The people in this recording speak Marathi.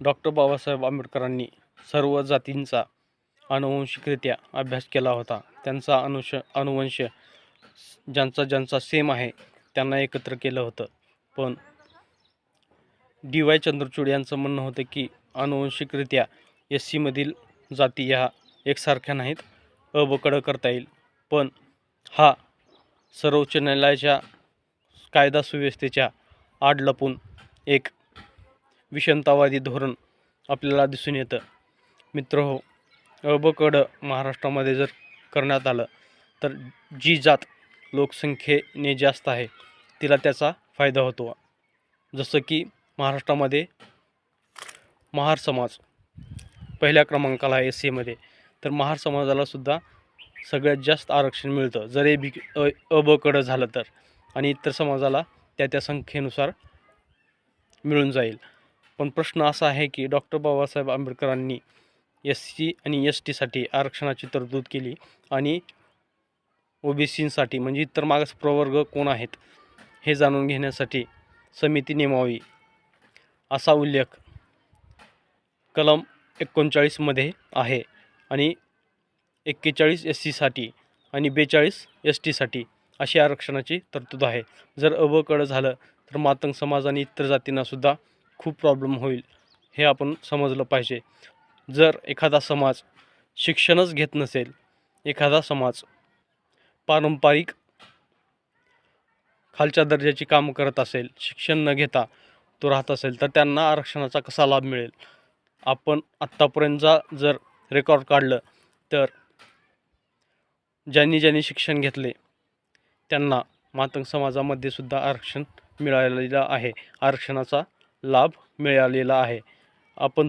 डॉक्टर बाबासाहेब आंबेडकरांनी सर्व जातींचा आनुवंशिकरित्या अभ्यास केला होता. त्यांचा अनुवंश ज्यांचा ज्यांचा सेम आहे त्यांना एकत्र केलं होतं. पण डी वाय चंद्रचूड यांचं म्हणणं होतं की आनुवंशिकरित्या SC मधील जाती ह्या एकसारख्या नाहीत, अ ब क ड करता येईल. पण हा सर्वोच्च न्यायालयाच्या कायदा सुव्यवस्थेच्या आड लपून एक विषमतावादी धोरण आपल्याला दिसून येतं. मित्रहो, अ ब क ड महाराष्ट्रामध्ये जर करण्यात आलं तर जी जात लोकसंख्येने जास्त आहे तिला त्याचा फायदा होतो. जसं की महाराष्ट्रामध्ये महार समाज पहिल्या क्रमांकाला आहे SC तर महार समाजाला सुद्धा सगळ्यात जास्त आरक्षण मिळतं जर अ ब क ड झालं तर, आणि इतर समाजाला त्या संख्येनुसार मिळून जाईल. पण प्रश्न असा आहे की डॉक्टर बाबासाहेब आंबेडकरांनी SC आणि STसाठी आरक्षणाची तरतूद केली आणि OBCसाठी म्हणजे इतर मागास प्रवर्ग कोण आहेत हे जाणून घेण्यासाठी समिती नेमावी असा उल्लेख कलम 39 आहे. आणि 41 SCसाठी आणि 42 STसाठी अशी आरक्षणाची तरतूद आहे. जर अ ब क ड झालं तर मातंग समाज आणि इतर जातींना सुद्धा खूप प्रॉब्लेम होईल, हे आपण समजलं पाहिजे. जर एखादा समाज शिक्षणच घेत नसेल, एखादा समाज पारंपरिक खालच्या दर्जाची कामं करत असेल, शिक्षण न घेता तो राहत असेल, तर त्यांना आरक्षणाचा कसा लाभ मिळेल? आपण आत्तापर्यंतचा जर रेकॉर्ड काढलं तर ज्यांनी शिक्षण घेतले त्यांना मातंग समाजामध्ये सुद्धा आरक्षण मिळालेलं आहे, आरक्षणाचा लाभ मिळालेला आहे. आपण